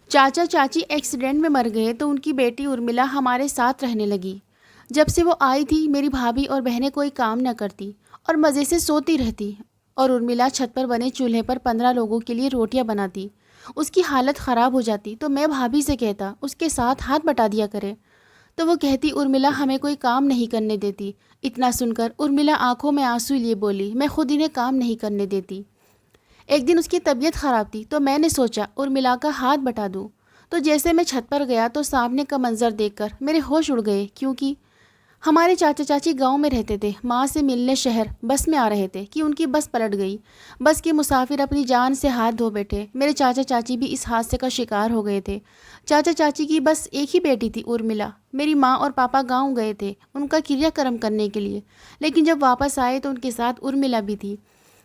चाचा चाची एक्सीडेंट में मर गए तो उनकी बेटी उर्मिला हमारे साथ रहने लगी। जब से वो आई थी मेरी भाभी और बहनें कोई काम न करती और मज़े से सोती रहती, और उर्मिला छत पर बने चूल्हे पर 15 लोगों के लिए रोटियां बनाती। उसकी हालत ख़राब हो जाती तो मैं भाभी से कहता उसके साथ हाथ बटा दिया करे, तो वो कहती उर्मिला हमें कोई काम नहीं करने देती। इतना सुनकर उर्मिला आंखों में आंसू लिए बोली, मैं खुद इन्हें काम नहीं करने देती। एक दिन उसकी तबीयत ख़राब थी तो मैंने सोचा उर्मिला का हाथ बटा दूँ। तो जैसे मैं छत पर गया तो सामने का मंजर देखकर मेरे होश उड़ गए, क्योंकि हमारे चाचा चाची गांव में रहते थे। माँ से मिलने शहर बस में आ रहे थे कि उनकी बस पलट गई। बस के मुसाफिर अपनी जान से हाथ धो बैठे। मेरे चाचा चाची भी इस हादसे का शिकार हो गए थे। चाचा चाची की बस एक ही बेटी थी उर्मिला। मेरी माँ और पापा गांव गए थे उनका क्रियाक्रम करने के लिए, लेकिन जब वापस आए तो उनके साथ उर्मिला भी थी।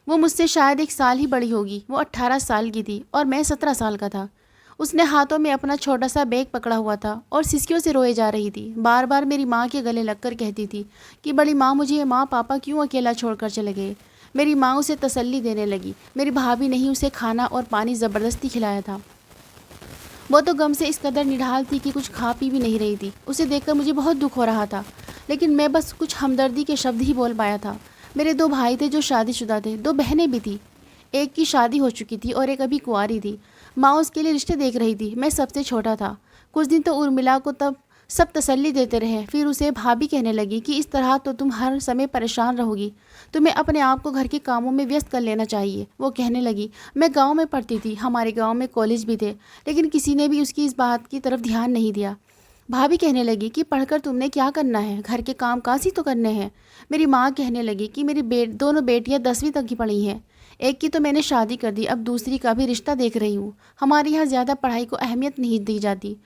वो मुझसे शायद 1 साल ही बड़ी होगी। वो 18 साल की थी और मैं 17 साल का था। उसने हाथों में अपना छोटा सा बैग पकड़ा हुआ था और सिसकियों से रोए जा रही थी। बार बार मेरी माँ के गले लगकर कहती थी कि बड़ी माँ मुझे माँ पापा क्यों अकेला छोड़कर चले गए। मेरी माँ उसे तसल्ली देने लगी। मेरी भाभी ने ही उसे खाना और पानी ज़बरदस्ती खिलाया था। वो तो गम से इस कदर निढाल थी कि कुछ खा पी भी नहीं रही थी। उसे देखकर मुझे बहुत दुख हो रहा था, लेकिन मैं बस कुछ हमदर्दी के शब्द ही बोल पाया था। मेरे 2 भाई थे जो शादीशुदा थे, 2 बहनें भी थी। एक की शादी हो चुकी थी और एक अभी कुंवारी थी। माँ उसके लिए रिश्ते देख रही थी। मैं सबसे छोटा था। कुछ दिन तो उर्मिला को तब सब तसल्ली देते रहे, फिर उसे भाभी कहने लगी कि इस तरह तो तुम हर समय परेशान रहोगी, तुम्हें अपने आप को घर के कामों में व्यस्त कर लेना चाहिए। वो कहने लगी, मैं गांव में पढ़ती थी, हमारे गांव में कॉलेज भी थे, लेकिन किसी ने भी उसकी इस बात की तरफ ध्यान नहीं दिया। भाभी कहने लगी कि पढ़कर तुमने क्या करना है, घर के काम काज ही तो करने हैं। मेरी माँ कहने लगी कि मेरी दोनों बेटियां 10वीं तक की पढ़ी हैं। एक की तो मैंने शादी कर दी, अब दूसरी का भी रिश्ता देख रही हूँ। हमारे यहाँ ज़्यादा पढ़ाई को अहमियत नहीं दी जाती।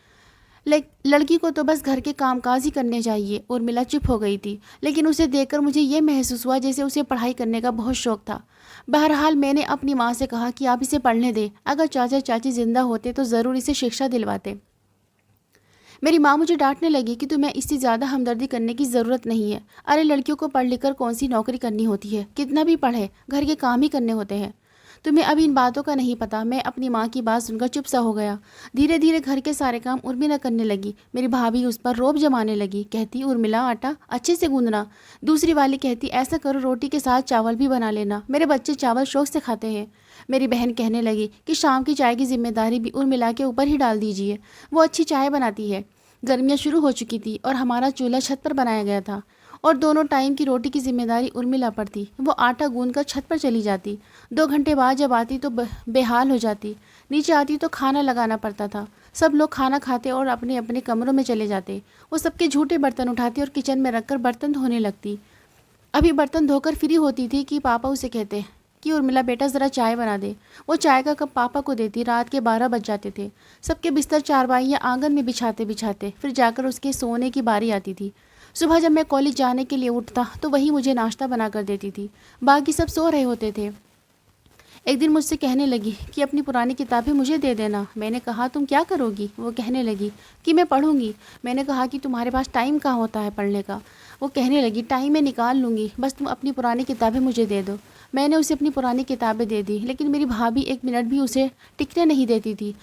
लड़की को तो बस घर के कामकाज ही करने चाहिए। उर्मिला चुप हो गई थी, लेकिन उसे देखकर मुझे ये महसूस हुआ जैसे उसे पढ़ाई करने का बहुत शौक था। बहरहाल मैंने अपनी माँ से कहा कि आप इसे पढ़ने दें, अगर चाचा चाची जिंदा होते तो ज़रूर इसे शिक्षा दिलवाते। मेरी माँ मुझे डांटने लगी कि तुम्हें इससे ज़्यादा हमदर्दी करने की ज़रूरत नहीं है। अरे लड़कियों को पढ़ लिख कर कौन सी नौकरी करनी होती है, कितना भी पढ़े घर के काम ही करने होते हैं। तुम्हें अभी इन बातों का नहीं पता। मैं अपनी माँ की बात सुनकर चुप सा हो गया। धीरे धीरे घर के सारे काम उर्मिला करने लगी। मेरी भाभी उस पर रोब जमाने लगी, कहती उर्मिला आटा अच्छे से गूंदना। दूसरी वाली कहती ऐसा करो रोटी के साथ चावल भी बना लेना, मेरे बच्चे चावल शौक से खाते हैं। मेरी बहन कहने लगी कि शाम की चाय की जिम्मेदारी भी उर्मिला के ऊपर ही डाल दीजिए, वो अच्छी चाय बनाती है। गर्मियाँ शुरू हो चुकी थी और हमारा चूल्हा छत पर बनाया गया था और दोनों टाइम की रोटी की जिम्मेदारी उर्मिला पर थी। वो आटा गूंद कर छत पर चली जाती। 2 घंटे बाद जब आती तो बेहाल हो जाती। नीचे आती तो खाना लगाना पड़ता था। सब लोग खाना खाते और अपने अपने कमरों में चले जाते। वो सबके झूठे बर्तन उठाती और किचन में रखकर बर्तन धोने लगती। अभी बर्तन धोकर फ्री होती थी कि पापा उसे कहते कि उर्मिला बेटा ज़रा चाय बना दे। वो चाय का कप पापा को देती। रात के 12 बज जाते थे। सबके बिस्तर चारपाई या आंगन में बिछाते बिछाते फिर जाकर उसके सोने की बारी आती थी। सुबह जब मैं कॉलेज जाने के लिए उठता तो वही मुझे नाश्ता बना कर देती थी। बाकी सब सो रहे होते थे। एक दिन मुझसे कहने लगी कि अपनी पुरानी किताबें मुझे दे देना। मैंने कहा तुम क्या करोगी? वो कहने लगी कि मैं पढ़ूंगी। मैंने कहा कि तुम्हारे पास टाइम कहाँ होता है पढ़ने का? वो कहने लगी टाइम मैं निकाल लूँगी, बस तुम अपनी पुरानी किताबें मुझे दे दो। मैंने उसे अपनी पुरानी किताबें दे दी, लेकिन मेरी भाभी 1 मिनट भी उसे टिकने नहीं देती थी।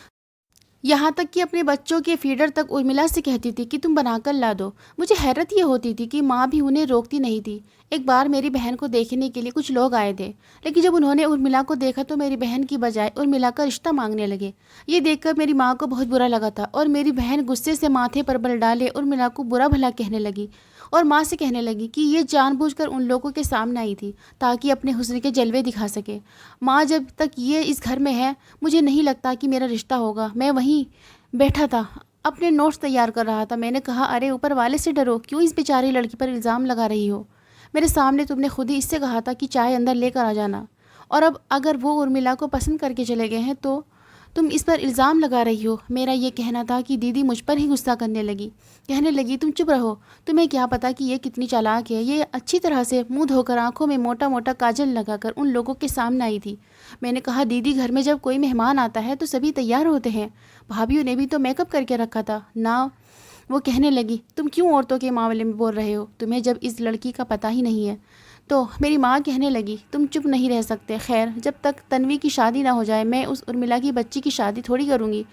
यहाँ तक कि अपने बच्चों के फीडर तक उर्मिला से कहती थी कि तुम बनाकर ला दो। मुझे हैरत ये होती थी कि माँ भी उन्हें रोकती नहीं थी। एक बार मेरी बहन को देखने के लिए कुछ लोग आए थे, लेकिन जब उन्होंने उर्मिला को देखा तो मेरी बहन की बजाय उर्मिला का रिश्ता मांगने लगे। ये देखकर मेरी माँ को बहुत बुरा लगा था और मेरी बहन गुस्से से माथे पर बल डाले उर्मिला को बुरा भला कहने लगी और माँ से कहने लगी कि ये जानबूझकर उन लोगों के सामने आई थी ताकि अपने हुस्न के जलवे दिखा सके। माँ जब तक ये इस घर में है मुझे नहीं लगता कि मेरा रिश्ता होगा। मैं वहीं बैठा था, अपने नोट्स तैयार कर रहा था। मैंने कहा अरे ऊपर वाले से डरो, क्यों इस बेचारी लड़की पर इल्ज़ाम लगा रही हो? मेरे सामने तुमने खुद ही इससे कहा था कि चाय अंदर लेकर आ जाना, और अब अगर वो उर्मिला को पसंद करके चले गए हैं तो तुम इस पर इल्ज़ाम लगा रही हो। मेरा ये कहना था कि दीदी मुझ पर ही गुस्सा करने लगी। कहने लगी तुम चुप रहो, तुम्हें क्या पता कि ये कितनी चालाक है। ये अच्छी तरह से मुंह धोकर आंखों में मोटा मोटा काजल लगाकर उन लोगों के सामने आई थी। मैंने कहा दीदी घर में जब कोई मेहमान आता है तो सभी तैयार होते हैं, भाभीयों ने भी तो मेकअप करके रखा था ना। वो कहने लगी तुम क्यों औरतों के मामले में बोल रहे हो? तुम्हें जब इस लड़की का पता ही नहीं है तो मेरी माँ कहने लगी, तुम चुप नहीं रह सकते। खैर, जब तक तन्वी की शादी ना हो जाए मैं उस उर्मिला की बच्ची की शादी थोड़ी करूँगी।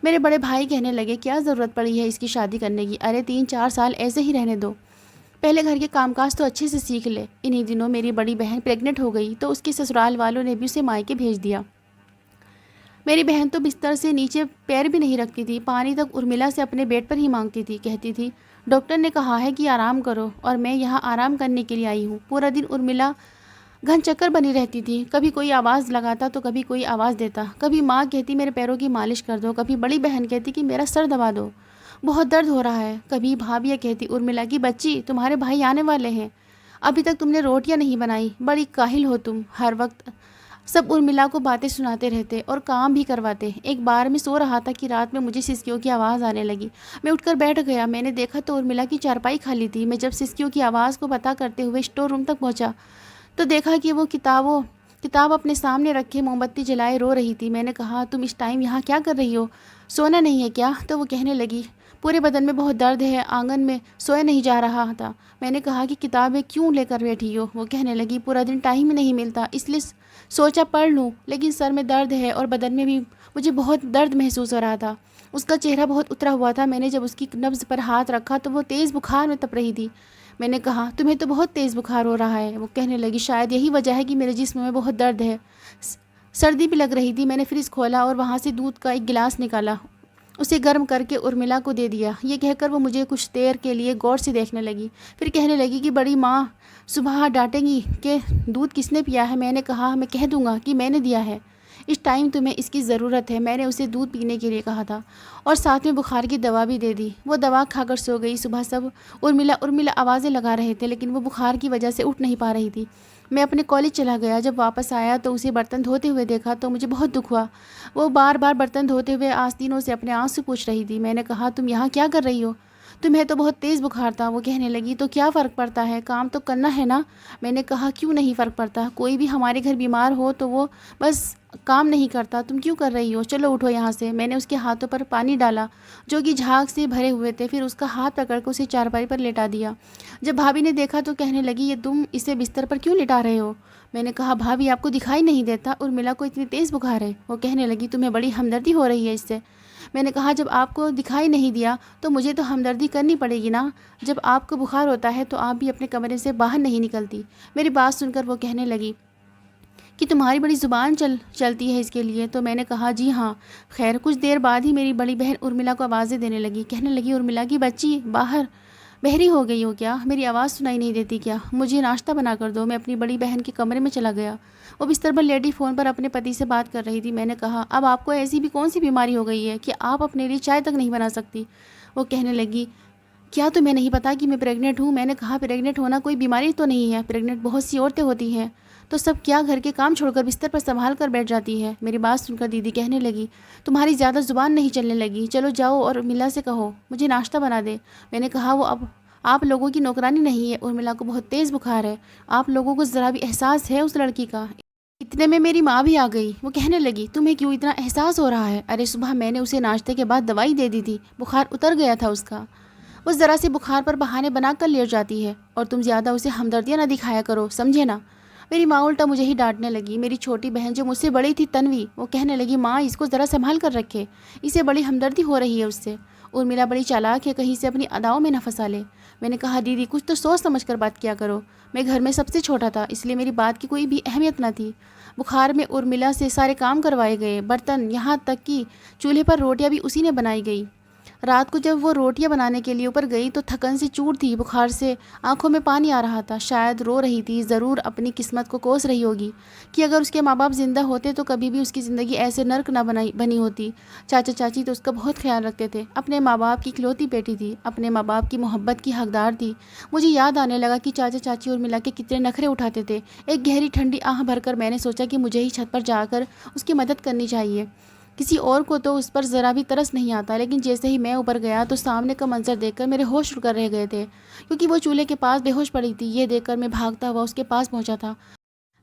मेरे बड़े भाई कहने लगे, क्या ज़रूरत पड़ी है इसकी शादी करने की? अरे 3-4 साल ऐसे ही रहने दो, पहले घर के कामकाज तो अच्छे से सीख ले। इन्हीं दिनों मेरी बड़ी बहन प्रेग्नेंट हो गई तो उसके ससुराल वालों ने भी उसे मायके भेज दिया। मेरी बहन तो बिस्तर से नीचे पैर भी नहीं रखती थी, पानी तक उर्मिला से अपने बेड पर ही मांगती थी। कहती थी, डॉक्टर ने कहा है कि आराम करो और मैं यहाँ आराम करने के लिए आई हूँ। पूरा दिन उर्मिला घन चक्कर बनी रहती थी, कभी कोई आवाज़ लगाता तो कभी कोई आवाज़ देता। कभी माँ कहती मेरे पैरों की मालिश कर दो, कभी बड़ी बहन कहती कि मेरा सर दबा दो, बहुत दर्द हो रहा है। कभी भाभी कहती, उर्मिला की बच्ची, तुम्हारे भाई आने वाले हैं, अभी तक तुमने रोटियां नहीं बनाई, बड़ी काहिल हो तुम। हर वक्त सब उर्मिला को बातें सुनाते रहते और काम भी करवाते। एक बार मैं सो रहा था कि रात में मुझे सिसकियों की आवाज़ आने लगी। मैं उठकर बैठ गया। मैंने देखा तो उर्मिला की चारपाई खाली थी। मैं जब सिसकियों की आवाज़ को पता करते हुए स्टोर रूम तक पहुंचा तो देखा कि वो किताब अपने सामने रखे मोमबत्ती जलाए रो रही थी। मैंने कहा, तुम इस टाइम यहाँ क्या कर रही हो, सोना नहीं है क्या? तो वो कहने लगी, पूरे बदन में बहुत दर्द है, आंगन में सोया नहीं जा रहा था। मैंने कहा कि किताबें क्यों लेकर बैठी हो? वो कहने लगी, पूरा दिन टाइम ही नहीं मिलता, इसलिए सोचा पढ़ लूँ, लेकिन सर में दर्द है और बदन में भी मुझे बहुत दर्द महसूस हो रहा था। उसका चेहरा बहुत उतरा हुआ था। मैंने जब उसकी नब्ज़ पर हाथ रखा तो वो तेज़ बुखार में तप रही थी। मैंने कहा, तुम्हें तो बहुत तेज़ बुखार हो रहा है। वो कहने लगी, शायद यही वजह है कि मेरे जिस्म में बहुत दर्द है। सर्दी भी लग रही थी। मैंने फ्रिज खोला और वहाँ से दूध का एक गिलास निकाला, उसे गर्म करके उर्मिला को दे दिया। ये कहकर वो मुझे कुछ देर के लिए गौर से देखने लगी, फिर कहने लगी कि बड़ी माँ सुबह डांटेंगी कि दूध किसने पिया है। मैंने कहा, मैं कह दूंगा कि मैंने दिया है, इस टाइम तुम्हें इसकी ज़रूरत है। मैंने उसे दूध पीने के लिए कहा था और साथ में बुखार की दवा भी दे दी। वो दवा खाकर सो गई। सुबह सब उर्मिला उर्मिला आवाज़ें लगा रहे थे, लेकिन वो बुखार की वजह से उठ नहीं पा रही थी। मैं अपने कॉलेज चला गया। जब वापस आया तो उसे बर्तन धोते हुए देखा तो मुझे बहुत दुख हुआ। वो बार बार बर्तन धोते हुए आस्तीनों से अपने आंसू पूछ रही थी। मैंने कहा, तुम यहाँ क्या कर रही हो? तुम्हें तो बहुत तेज़ बुखार था। वो कहने लगी, तो क्या फ़र्क पड़ता है, काम तो करना है ना। मैंने कहा, क्यों नहीं फ़र्क पड़ता? कोई भी हमारे घर बीमार हो तो वो बस काम नहीं करता, तुम क्यों कर रही हो? चलो उठो यहाँ से। मैंने उसके हाथों पर पानी डाला जो कि झाग से भरे हुए थे, फिर उसका हाथ पकड़कर उसे चारपाई पर लेटा दिया। जब भाभी ने देखा तो कहने लगी, ये तुम इसे बिस्तर पर क्यों लिटा रहे हो? मैंने कहा, भाभी आपको दिखाई नहीं देता उर्मिला को इतनी तेज़ बुखार है? वो कहने लगी, तुम्हें बड़ी हमदर्दी हो रही है इससे। मैंने कहा, जब आपको दिखाई नहीं दिया तो मुझे तो हमदर्दी करनी पड़ेगी ना। जब आपको बुखार होता है तो आप भी अपने कमरे से बाहर नहीं निकलती। मेरी बात सुनकर वो कहने लगी कि तुम्हारी बड़ी ज़ुबान चलती है इसके लिए। तो मैंने कहा, जी हाँ। खैर, कुछ देर बाद ही मेरी बड़ी बहन उर्मिला को आवाज़ें देने लगी। कहने लगी, उर्मिला की बच्ची, बाहर बहरी हो गई हो क्या? मेरी आवाज़ सुनाई नहीं देती क्या? मुझे नाश्ता बना कर दो। मैं अपनी बड़ी बहन के कमरे में चला गया। वो बिस्तर पर लेटी फ़ोन पर अपने पति से बात कर रही थी। मैंने कहा, अब आपको ऐसी भी कौन सी बीमारी हो गई है कि आप अपने लिए चाय तक नहीं बना सकती? वो कहने लगी, क्या तुम्हें नहीं पता कि मैं प्रेग्नेंट हूँ? मैंने कहा, प्रेग्नेंट होना कोई बीमारी तो नहीं है, प्रेग्नेंट बहुत सी औरतें होती हैं। तो सब क्या घर के काम छोड़कर बिस्तर पर संभाल कर बैठ जाती है? मेरी बात सुनकर दीदी कहने लगी, तुम्हारी ज़्यादा ज़ुबान नहीं चलने लगी, चलो जाओ और उर्मिला से कहो मुझे नाश्ता बना दे। मैंने कहा, वो अब आप लोगों की नौकरानी नहीं है। उर्मिला को बहुत तेज़ बुखार है, आप लोगों को ज़रा भी एहसास है उस लड़की का? इतने में मेरी माँ भी आ गई। वो कहने लगी, तुम्हें क्यों इतना एहसास हो रहा है? अरे सुबह मैंने उसे नाश्ते के बाद दवाई दे दी थी, बुखार उतर गया था उसका। वो ज़रा से बुखार पर बहाने बना कर लेट जाती है और तुम ज़्यादा उसे हमदर्दियाँ ना दिखाया करो, समझे ना। मेरी माँ उल्टा मुझे ही डांटने लगी। मेरी छोटी बहन जो मुझसे बड़ी थी, तन्वी, वो कहने लगी, माँ इसको ज़रा संभाल कर रखे, इसे बड़ी हमदर्दी हो रही है उससे। उर्मिला बड़ी चालाक है, कहीं से अपनी अदाओं में न फंसा ले। मैंने कहा, दीदी कुछ तो सोच समझ कर बात किया करो। मैं घर में सबसे छोटा था, इसलिए मेरी बात की कोई भी अहमियत न थी। बुखार में उर्मिला से सारे काम करवाए गए, बर्तन, यहाँ तक कि चूल्हे पर रोटियां भी उसी ने बनाई गई। रात को जब वो रोटियां बनाने के लिए ऊपर गई तो थकन से चूर थी, बुखार से आंखों में पानी आ रहा था, शायद रो रही थी। ज़रूर अपनी किस्मत को कोस रही होगी कि अगर उसके माँ बाप जिंदा होते तो कभी भी उसकी ज़िंदगी ऐसे नर्क ना बनी होती। चाचा चाची तो उसका बहुत ख्याल रखते थे, अपने माँ बाप की इकलौती बेटी थी, अपने माँ बाप की मोहब्बत की हकदार थी। मुझे याद आने लगा कि चाचा चाची और मिला के कितने नखरे उठाते थे। एक गहरी ठंडी आह भरकर मैंने सोचा कि मुझे ही छत पर जाकर उसकी मदद करनी चाहिए। किसी और को तो उस पर ज़रा भी तरस नहीं आता, लेकिन जैसे ही मैं ऊपर गया तो सामने का मंजर देखकर मेरे होश उड़कर रह गए थे, क्योंकि वो चूल्हे के पास बेहोश पड़ी थी। ये देखकर मैं भागता हुआ उसके पास पहुंचा था।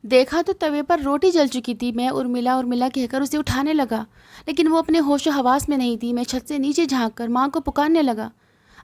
देखा तो तवे पर रोटी जल चुकी थी। मैं उर्मिला उर्मिला कहकर उसे उठाने लगा, लेकिन वो अपने होश हवास में नहीं थी। मैं छत से नीचे झाँक कर माँ को पुकारने लगा,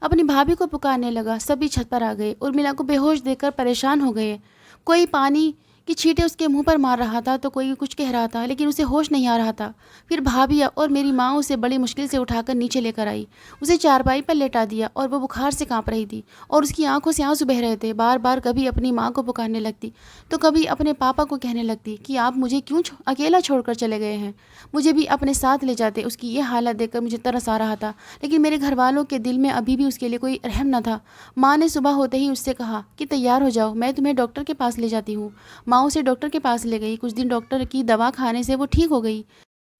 अपनी भाभी को पुकारने लगा। सभी छत पर आ गए। उर्मिला को बेहोश देखकर परेशान हो गए। कोई पानी की छींटे उसके मुंह पर मार रहा था तो कोई कुछ कह रहा था, लेकिन उसे होश नहीं आ रहा था। फिर भाभी और मेरी माँ उसे बड़ी मुश्किल से उठाकर नीचे लेकर आई, उसे चारपाई पर लेटा दिया और वो बुखार से काँप रही थी और उसकी आंखों से आंसू बह रहे थे। बार बार कभी अपनी माँ को पुकारने लगती तो कभी अपने पापा को कहने लगती कि आप मुझे क्यों अकेला छोड़कर चले गए हैं, मुझे भी अपने साथ ले जाते। उसकी ये हालत देखकर मुझे तरस आ रहा था, लेकिन मेरे घर वालों के दिल में अभी भी उसके लिए कोई रहम न था। माँ ने सुबह होते ही उससे कहा कि तैयार हो जाओ, मैं तुम्हें डॉक्टर के पास ले जाती हूँ। माँ उसे डॉक्टर के पास ले गई। कुछ दिन डॉक्टर की दवा खाने से वो ठीक हो गई,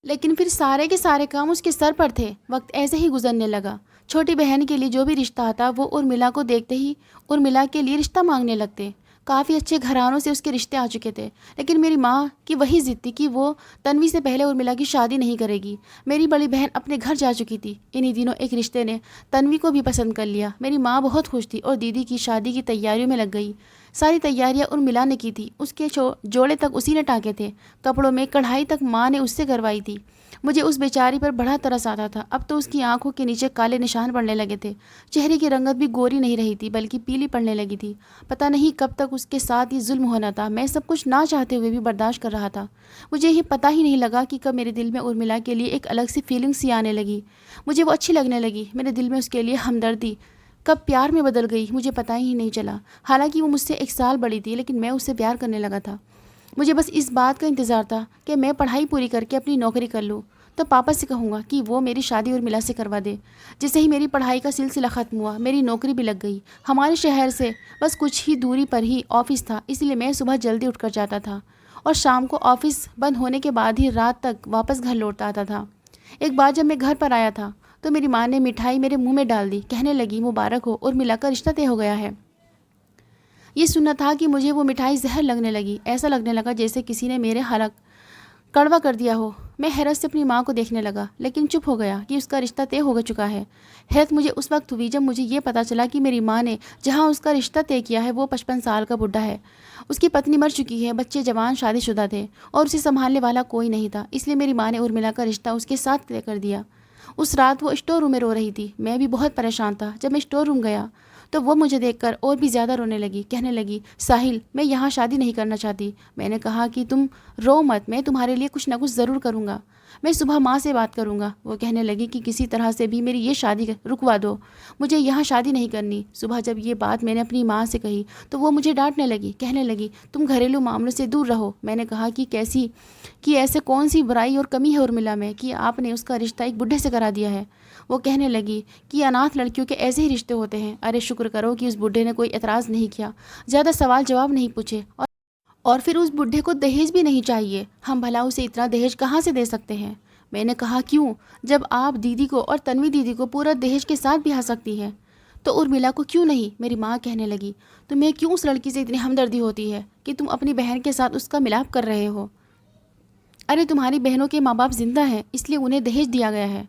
लेकिन फिर सारे के सारे काम उसके सर पर थे। वक्त ऐसे ही गुजरने लगा। छोटी बहन के लिए जो भी रिश्ता आता वो उर्मिला को देखते ही उर्मिला के लिए रिश्ता मांगने लगते। काफ़ी अच्छे घरानों से उसके रिश्ते आ चुके थे, लेकिन मेरी माँ की वही जिद थी कि वो तन्वी से पहले उर्मिला की शादी नहीं करेगी। मेरी बड़ी बहन अपने घर जा चुकी थी। इन्हीं दिनों एक रिश्ते ने तन्वी को भी पसंद कर लिया। मेरी माँ बहुत खुश थी और दीदी की शादी की तैयारियों में लग गई। सारी तैयारियां उर्मिला ने की थी। उसके जोड़े तक उसी ने टाँके थे, कपड़ों में कढ़ाई तक माँ ने उससे करवाई थी। मुझे उस बेचारी पर बड़ा तरस आता था। अब तो उसकी आंखों के नीचे काले निशान पड़ने लगे थे। चेहरे की रंगत भी गोरी नहीं रही थी, बल्कि पीली पड़ने लगी थी। पता नहीं कब तक उसके साथ ये जुल्म होना था। मैं सब कुछ ना चाहते हुए भी बर्दाश्त कर रहा था। मुझे ये पता ही नहीं लगा कि कब मेरे दिल में उर्मिला के लिए एक अलग सी फीलिंग सी आने लगी। मुझे वो अच्छी लगने लगी। मेरे दिल में उसके लिए हमदर्दी कब प्यार में बदल गई मुझे पता ही नहीं चला। हालांकि वो मुझसे 1 साल बड़ी थी, लेकिन मैं उससे प्यार करने लगा था। मुझे बस इस बात का इंतज़ार था कि मैं पढ़ाई पूरी करके अपनी नौकरी कर लूँ, तो पापा से कहूँगा कि वो मेरी शादी उर्मिला से करवा दे। जैसे ही मेरी पढ़ाई का सिलसिला ख़त्म हुआ, मेरी नौकरी भी लग गई। हमारे शहर से बस कुछ ही दूरी पर ही ऑफिस था, इसलिए मैं सुबह जल्दी उठकर जाता था और शाम को ऑफिस बंद होने के बाद ही रात तक वापस घर लौट आता था। एक बार जब मैं घर पर आया था तो मेरी माँ ने मिठाई मेरे मुंह में डाल दी। कहने लगी, मुबारक हो, उर्मिला का रिश्ता तय हो गया है। ये सुनना था कि मुझे वो मिठाई जहर लगने लगी। ऐसा लगने लगा जैसे किसी ने मेरे हलक कड़वा कर दिया हो। मैं हैरत से अपनी माँ को देखने लगा, लेकिन चुप हो गया कि उसका रिश्ता तय हो चुका है। हैरत मुझे उस वक्त हुई जब मुझे ये पता चला कि मेरी माँ ने जहाँ उसका रिश्ता तय किया है वो 55 साल का बुढ़ा है। उसकी पत्नी मर चुकी है, बच्चे जवान शादीशुदा थे और उसे संभालने वाला कोई नहीं था। इसलिए मेरी माँ ने उर्मिला का रिश्ता उसके साथ तय कर दिया। उस रात वो स्टोर रूम में रो रही थी। मैं भी बहुत परेशान था। जब मैं स्टोर रूम गया तो वो मुझे देखकर और भी ज़्यादा रोने लगी। कहने लगी, साहिल, मैं यहाँ शादी नहीं करना चाहती। मैंने कहा कि तुम रो मत, मैं तुम्हारे लिए कुछ ना कुछ ज़रूर करूँगा। मैं सुबह माँ से बात करूँगा। वो कहने लगी कि किसी तरह से भी मेरी ये शादी रुकवा दो, मुझे यहाँ शादी नहीं करनी। सुबह जब ये बात मैंने अपनी माँ से कही तो वो मुझे डांटने लगी। कहने लगी, तुम घरेलू मामलों से दूर रहो। मैंने कहा कि ऐसे कौन सी बुराई और कमी है उर्मिला में कि आपने उसका रिश्ता एक बुढ़े से करा दिया है। वो कहने लगी कि अनाथ लड़कियों के ऐसे ही रिश्ते होते हैं। अरे शुक्र करो कि उस बुढ़े ने कोई एतराज़ नहीं किया, ज़्यादा सवाल जवाब नहीं पूछे, और फिर उस बुढ़े को दहेज भी नहीं चाहिए। हम भला उसे इतना दहेज कहाँ से दे सकते हैं। मैंने कहा, क्यों? जब आप दीदी को और तन्वी दीदी को पूरा दहेज के साथ ब्याह सकती है तो उर्मिला को क्यों नहीं? मेरी माँ कहने लगी, तुम्हें क्यों उस लड़की से इतनी हमदर्दी होती है कि तुम अपनी बहन के साथ उसका मिलाप कर रहे हो? अरे तुम्हारी बहनों के माँ बाप जिंदा हैं, इसलिए उन्हें दहेज दिया गया है।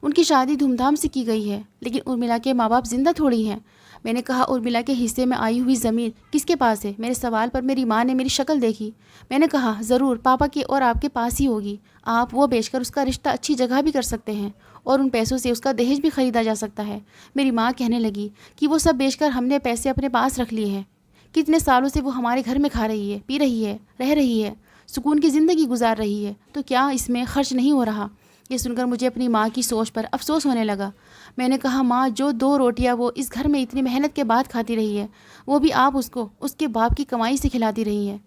उनकी शादी धूमधाम से की गई है, लेकिन उर्मिला के माँ बाप जिंदा थोड़ी हैं। मैंने कहा, उर्मिला के हिस्से में आई हुई ज़मीन किसके पास है? मेरे सवाल पर मेरी माँ ने मेरी शक्ल देखी। मैंने कहा, ज़रूर पापा के और आपके पास ही होगी। आप वो बेचकर उसका रिश्ता अच्छी जगह भी कर सकते हैं और उन पैसों से उसका दहेज भी खरीदा जा सकता है। मेरी माँ कहने लगी कि वो सब बेचकर हमने पैसे अपने पास रख लिए हैं। कितने सालों से वो हमारे घर में खा रही है, पी रही है, रह रही है, सुकून की ज़िंदगी गुजार रही है, तो क्या इसमें खर्च नहीं हो रहा? ये सुनकर मुझे अपनी माँ की सोच पर अफसोस होने लगा। मैंने कहा, माँ, जो 2 रोटियाँ वो इस घर में इतनी मेहनत के बाद खाती रही है, वो भी आप उसको उसके बाप की कमाई से खिलाती रही हैं।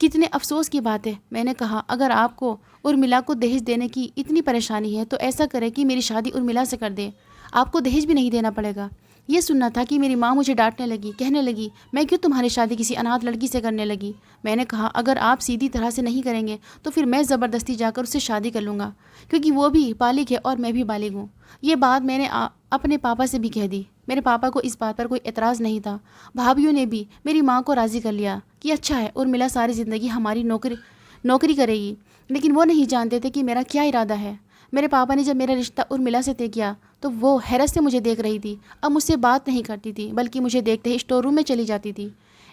कितने अफसोस की बात है। मैंने कहा, अगर आपको उर्मिला को दहेज देने की इतनी परेशानी है तो ऐसा करें कि मेरी शादी उर्मिला से कर दें, आपको दहेज भी नहीं देना पड़ेगा। ये सुनना था कि मेरी माँ मुझे डांटने लगी। कहने लगी, मैं क्यों तुम्हारी शादी किसी अनाथ लड़की से करने लगी? मैंने कहा, अगर आप सीधी तरह से नहीं करेंगे तो फिर मैं ज़बरदस्ती जाकर उससे शादी कर लूँगा, क्योंकि वो भी बालिग है और मैं भी बालिग हूँ। ये बात मैंने अपने पापा से भी कह दी। मेरे पापा को इस बात पर कोई एतराज़ नहीं था। भाभीियों ने भी मेरी माँ को राज़ी कर लिया कि अच्छा है, उर्मिला सारी ज़िंदगी हमारी नौकरी करेगी। लेकिन वो नहीं जानते थे कि मेरा क्या इरादा है। मेरे पापा ने जब मेरा रिश्ता उर्मिला से तय किया तो वो हैरत से मुझे देख रही थी। अब मुझसे बात नहीं करती थी, बल्कि मुझे देखते ही स्टोर रूम में चली जाती थी।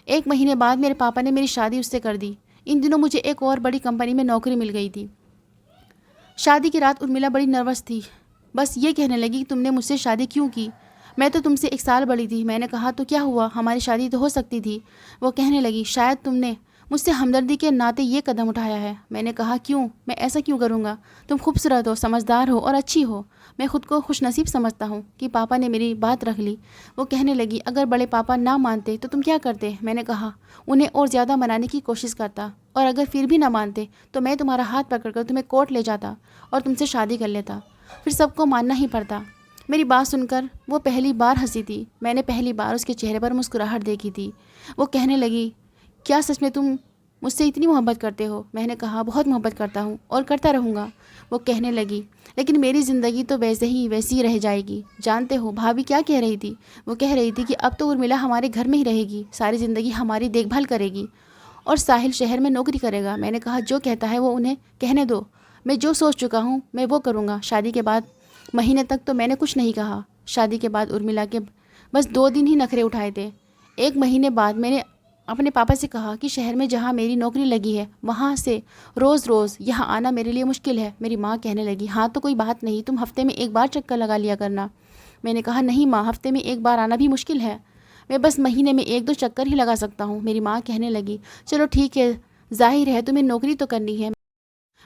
1 महीने बाद मेरे पापा ने मेरी शादी उससे कर दी। इन दिनों मुझे एक और बड़ी कंपनी में नौकरी मिल गई थी। शादी की रात उर्मिला बड़ी नर्वस थी। बस ये कहने लगी, तुमने मुझसे शादी क्यों की? मैं तो तुमसे 1 साल बड़ी थी। मैंने कहा तो क्या हुआ, हमारी शादी तो हो सकती थी। वो कहने लगी शायद तुमने मुझसे हमदर्दी के नाते ये कदम उठाया है। मैंने कहा क्यों, मैं ऐसा क्यों करूँगा? तुम खूबसूरत हो, समझदार हो और अच्छी हो। मैं खुद को खुशनसीब समझता हूँ कि पापा ने मेरी बात रख ली। वो कहने लगी अगर बड़े पापा ना मानते तो तुम क्या करते? मैंने कहा उन्हें और ज़्यादा मनाने की कोशिश करता, और अगर फिर भी ना मानते तो मैं तुम्हारा हाथ पकड़कर तुम्हें कोर्ट ले जाता और तुमसे शादी कर लेता। फिर सबको मानना ही पड़ता। मेरी बात सुनकर वो पहली बार हंसी थी। मैंने पहली बार उसके चेहरे पर मुस्कुराहट देखी थी। वो कहने लगी क्या सच में तुम मुझसे इतनी मोहब्बत करते हो? मैंने कहा बहुत मोहब्बत करता हूँ और करता रहूँगा। वो कहने लगी लेकिन मेरी ज़िंदगी तो वैसी रह जाएगी। जानते हो भाभी क्या कह रही थी? वो कह रही थी कि अब तो उर्मिला हमारे घर में ही रहेगी, सारी ज़िंदगी हमारी देखभाल करेगी और साहिल शहर में नौकरी करेगा। मैंने कहा जो कहता है वो उन्हें कहने दो। मैं जो सोच चुका हूँ मैं वो करूँगा। शादी के बाद महीने तक तो मैंने कुछ नहीं कहा। शादी के बाद उर्मिला के बस 2 दिन ही नखरे उठाए थे। 1 महीने बाद मैंने अपने पापा से कहा कि शहर में जहाँ मेरी नौकरी लगी है वहाँ से रोज़ यहाँ आना मेरे लिए मुश्किल है। मेरी माँ कहने लगी हाँ तो कोई बात नहीं, तुम हफ्ते में 1 बार चक्कर लगा लिया करना। मैंने कहा नहीं माँ, हफ्ते में 1 बार आना भी मुश्किल है, मैं बस महीने में 1-2 चक्कर ही लगा सकता हूँ। मेरी माँ कहने लगी चलो ठीक है, जाहिर है तुम्हें नौकरी तो करनी है।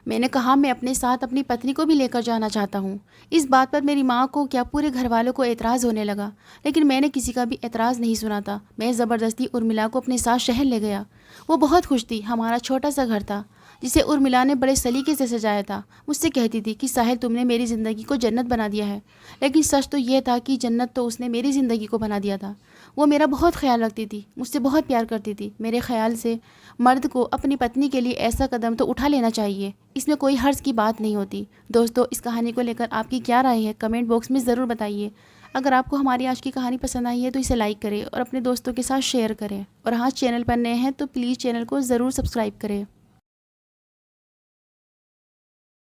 मैंने कहा मैं अपने साथ अपनी पत्नी को भी लेकर जाना चाहता हूँ। इस बात पर मेरी माँ को क्या पूरे घर वालों को एतराज़ होने लगा, लेकिन मैंने किसी का भी एतराज़ नहीं सुना था। मैं ज़बरदस्ती उर्मिला को अपने साथ शहर ले गया। वो बहुत खुश थी। हमारा छोटा सा घर था जिसे उर्मिला ने बड़े सलीके से सजाया था। मुझसे कहती थी कि साहिल तुमने मेरी ज़िंदगी को जन्नत बना दिया है, लेकिन सच तो ये था कि जन्नत तो उसने मेरी ज़िंदगी को बना दिया था। वो मेरा बहुत ख्याल रखती थी, मुझसे बहुत प्यार करती थी। मेरे ख्याल से मर्द को अपनी पत्नी के लिए ऐसा कदम तो उठा लेना चाहिए, इसमें कोई हर्ज की बात नहीं होती। दोस्तों इस कहानी को लेकर आपकी क्या राय है कमेंट बॉक्स में ज़रूर बताइए। अगर आपको हमारी आज की कहानी पसंद आई है तो इसे लाइक करें और अपने दोस्तों के साथ शेयर करें, और हाँ चैनल पर नए हैं तो प्लीज़ चैनल को ज़रूर सब्सक्राइब करें।